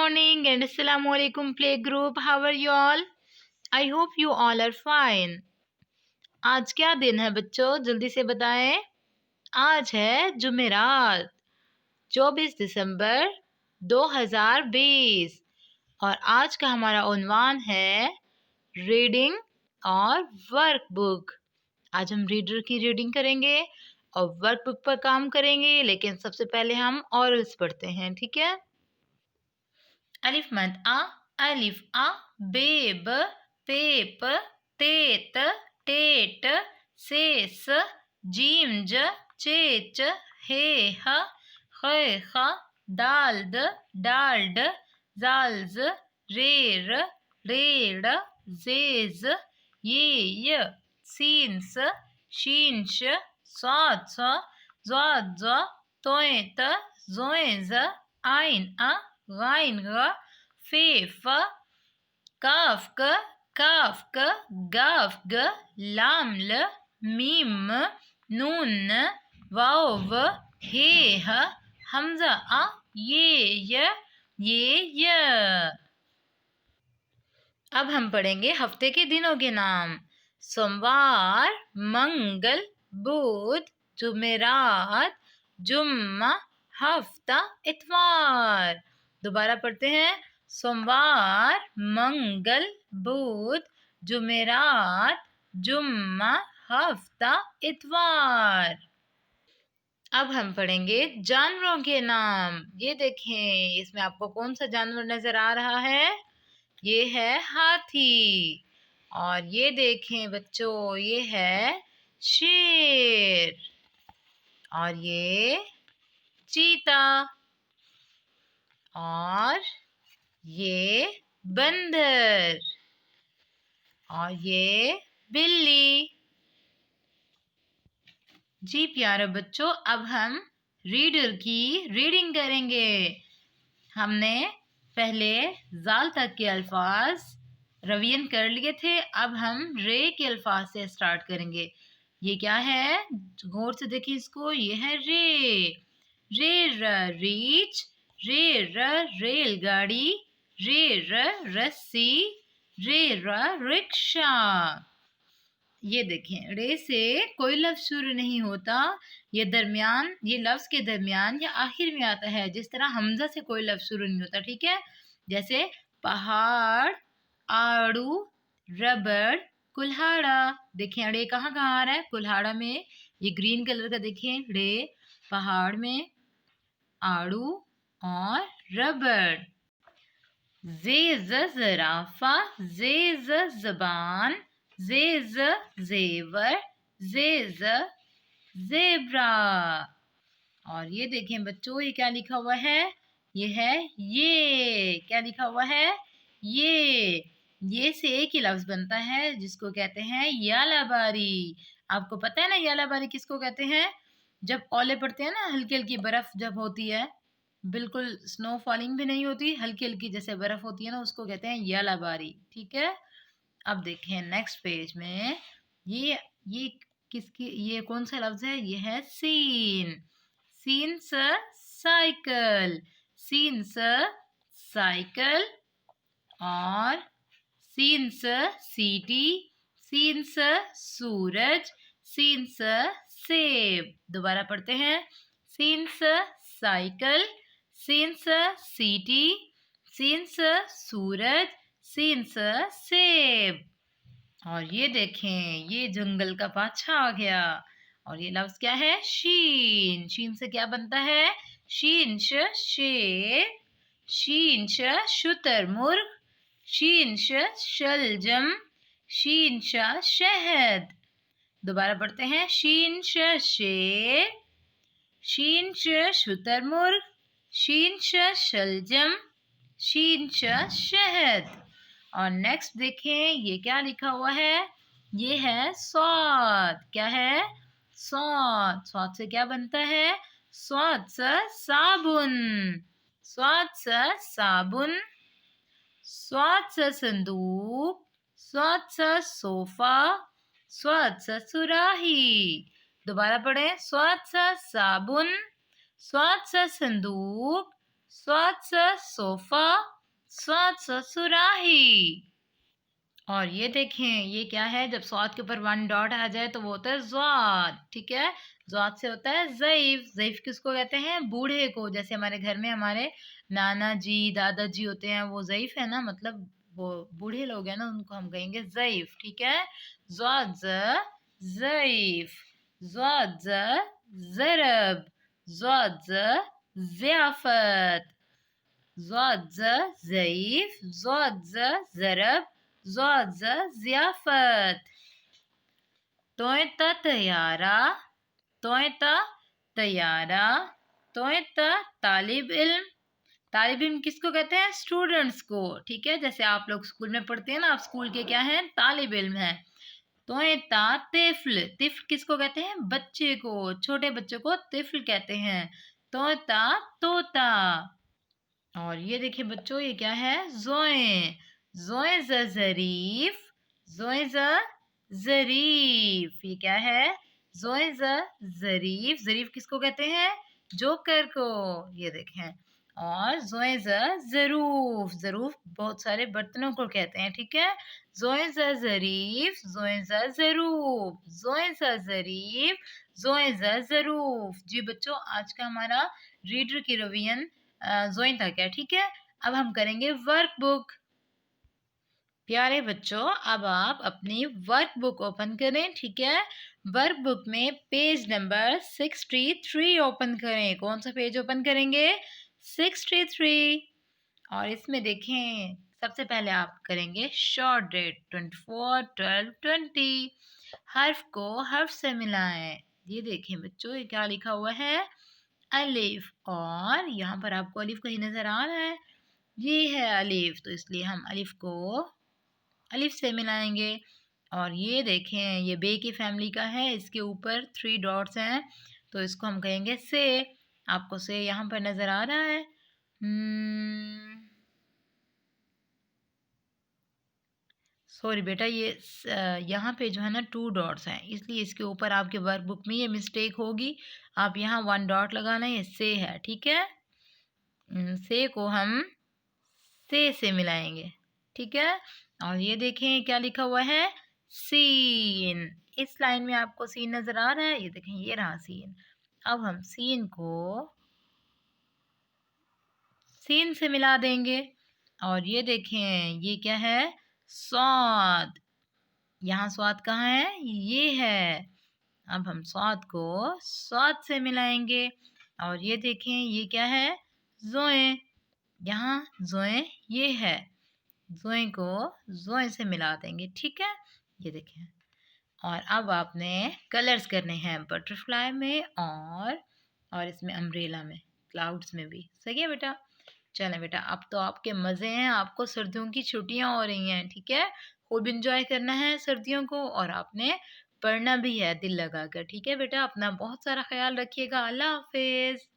morning and Assalamu alaikum playgroup. How are you all? I hope you all are fine. आज क्या दिन है बच्चों, जल्दी से बताएं। आज है जुमेरात 24 दिसंबर 2020 और आज का हमारा उन्वान है रीडिंग और वर्कबुक। आज हम रीडर की रीडिंग करेंगे और वर्कबुक पर काम करेंगे, लेकिन सबसे पहले हम ऑरल्स पढ़ते हैं, ठीक है। अलिफ मद आ, अलिफ आ, बेब, पेप, तेत, टेट, सेस, जीम ज, चेच, हे ह, खे ख, दाल्द, डाल्ड, जाल्ज, रेर, रेड़, जेज, ये, सीन्स, शीन्श, स्वात्स, ज्वाज, तोयत, जोएज, आइन अ, गाइन ग, फेफ, काफ ग, गाफ ग, लाम ल, मीम, नून, वाव, हे ह, हमजा अ, ये य। अब हम पढ़ेंगे हफ्ते के दिनों के नाम। सोमवार, मंगल, बुध, जुमेरात, जुम्मा, हफ्ता, इतवार। दोबारा पढ़ते हैं। सोमवार, मंगल, बुध, जुमेरात, जुम्मा, हफ्ता, इतवार। अब हम पढ़ेंगे जानवरों के नाम। ये देखें, इसमें आपको कौन सा जानवर नजर आ रहा है? ये है हाथी। और ये देखें बच्चों, ये है शेर। और ये चीता। और ये बंदर। और ये बिल्ली। जी प्यारे बच्चों, अब हम रीडर की रीडिंग करेंगे। हमने पहले जाल तक के अल्फाज रवीन कर लिए थे, अब हम रे के अल्फाज से स्टार्ट करेंगे। ये क्या है, गौर से देखिए इसको। ये है रे। रे रीच, रे रेलगाड़ी, रे रस्सी, रे रिक्शा। ये देखें, रे से कोई लफ्ज शुरू नहीं होता, ये लफ्ज के दरमियान या आखिर में आता है। जिस तरह हमजा से कोई लफ्ज शुरू नहीं होता, ठीक है। जैसे पहाड़, आड़ू, रबड़, कुल्हाड़ा। देखें रे कहाँ कहाँ आ रहा है? कुल्हाड़ा में, ये ग्रीन कलर का देखें रे, पहाड़ में, आड़ू और रबड़। ज़राफ़ा, ज़बान, ज़ेवर, ज़ेब्रा। और ये देखें बच्चों, ये क्या लिखा हुआ है? ये है ये। क्या लिखा हुआ है? ये से एक ही लफ्ज बनता है, जिसको कहते हैं यालाबारी। आपको पता है ना यालाबारी किसको कहते हैं? जब ओले पड़ते हैं ना, हल्की हल्की बर्फ जब होती है, बिल्कुल स्नो फॉलिंग भी नहीं होती, हल्की हल्की जैसे बर्फ होती है ना, उसको कहते हैं यालाबारी, ठीक है। अब देखें नेक्स्ट पेज में, ये किसकी, ये कौन सा लफ्ज है? ये है सीन। सीन से साइकिल, सीन से साइकिल। और सीन से सीटी, सीन से सूरज, सीन से सेब। दोबारा पढ़ते हैं। सीन से साइकिल, सीन से सीटी, सीन से सूरज, सीन से सेब। और ये देखें, ये जंगल का बादशाह आ गया। और ये लफ्ज क्या है? शीन। शीन से क्या बनता है? शीन शेर, शीन शुतुरमुर्ग, शीन शलजम, शीन शहद। दोबारा पढ़ते हैं। शीन शेर, शीन शुतुरमुर्ग, शीन शलजम, शीन शहद। और नेक्स्ट देखें, ये क्या लिखा हुआ है? ये है स्वाद। क्या है? स्वाद। स्वाद से क्या बनता है? स्वाद से साबुन, स्वाद से साबुन, स्वाद से संदूक, स्वाद से सोफा, स्वाद से सुराही। दोबारा पढ़ें। स्वाद से साबुन, स्वाद से संदूक, स्वाद से सोफा, स्वाद स सुराही। और ये देखें ये क्या है, जब स्वाद के ऊपर वन डॉट आ जाए तो वो होता है ज़्वाद, ठीक है। ज़्वाद से होता है ज़ईफ़। ज़ईफ़ किसको कहते हैं? बूढ़े को। जैसे हमारे घर में हमारे नाना जी, दादा जी होते हैं, वो ज़ईफ़ है ना, मतलब वो बूढ़े लोग हैं ना, उनको हम कहेंगे ज़ईफ़, ठीक है। ज़्वाद ज़ ज़ईफ़, ज़्वाद ज़ ज़रब, ज़्वाद ज़ ज़ियाफ़त, ज़ाद ज़ईफ़, ज़ाद ज़रब, ज़ाद ज़ियाफ़त। तोय त तैयारा, तोय त तैयारा, तोय त तालिब इल्म। तालिब इल्म किसको कहते हैं? स्टूडेंट्स को, ठीक है। जैसे आप लोग स्कूल में पढ़ते हैं ना, आप स्कूल के क्या हैं? तालिब इल्म हैं। तोय ता तिफ़्ल, तिफ़्ल किसको कहते हैं? बच्चे को, छोटे बच्चे को तिफ़्ल कहते हैं। तोय ता तोता। और ये देखिए बच्चों, ये क्या है? ज़ोए। ज़ोए ज़रीफ, ज़ोए ज़रीफ। ये क्या है? ज़ोए ज़रीफ। ज़रीफ किसको कहते हैं? जोकर को। ये देखें। और ज़ोए ज़रूफ, ज़रूफ बहुत सारे बर्तनों को कहते हैं, ठीक है। ज़ोए ज़रीफ, ज़ोए ज़रूफ, ज़ोए ज़रीफ, ज़ोए ज़रूफ। जी बच्चों, आज का हमारा रीडर की रिवीजन ज़ोइन तक है, ठीक है। अब हम करेंगे वर्कबुक। प्यारे बच्चों, अब आप अपनी वर्कबुक ओपन करें, ठीक है। वर्कबुक में पेज नंबर 63 ओपन करें। कौन सा पेज ओपन करेंगे? 63। और इसमें देखें, सबसे पहले आप करेंगे शॉर्ट डेट 24, 12, 20। हर्फ को हर्फ से मिलाएं। ये देखें बच्चों, ये क्या लिखा हुआ है? अलिफ। और यहाँ पर आपको अलिफ कहीं नजर आ रहा है? ये है अलिफ, तो इसलिए हम अलिफ को अलिफ से मिलाएंगे। और ये देखें, ये बे की फैमिली का है, इसके ऊपर 3 डॉट्स हैं, तो इसको हम कहेंगे से। आपको से यहाँ पर नजर आ रहा है? सॉरी बेटा, ये यहाँ पे जो है ना 2 डॉट्स हैं, इसलिए इसके ऊपर आपके वर्कबुक में ये मिस्टेक होगी। आप यहाँ 1 डॉट लगाना, ये से है, ठीक है। से को हम से मिलाएंगे, ठीक है। और ये देखें क्या लिखा हुआ है? सीन। इस लाइन में आपको सीन नजर आ रहा है? ये देखें, ये रहा सीन। अब हम सीन को सीन से मिला देंगे। और ये देखें, ये क्या है? स्वाद। यहाँ स्वाद कहाँ है? ये है। अब हम स्वाद को स्वाद से मिलाएंगे। और ये देखें, ये क्या है? जोए। यहाँ जोए ये है। जोए को जोए से मिला देंगे, ठीक है। ये देखें। और अब आपने कलर्स करने हैं बटरफ्लाई में और इसमें अम्ब्रेला में, क्लाउड्स में भी। सही है बेटा? चलें बेटा, अब तो आपके मज़े हैं, आपको सर्दियों की छुट्टियां हो रही हैं, ठीक है। खूब इंजॉय करना है सर्दियों को, और आपने पढ़ना भी है दिल लगाकर, ठीक है बेटा। अपना बहुत सारा ख्याल रखिएगा। अल्लाह हाफिज़।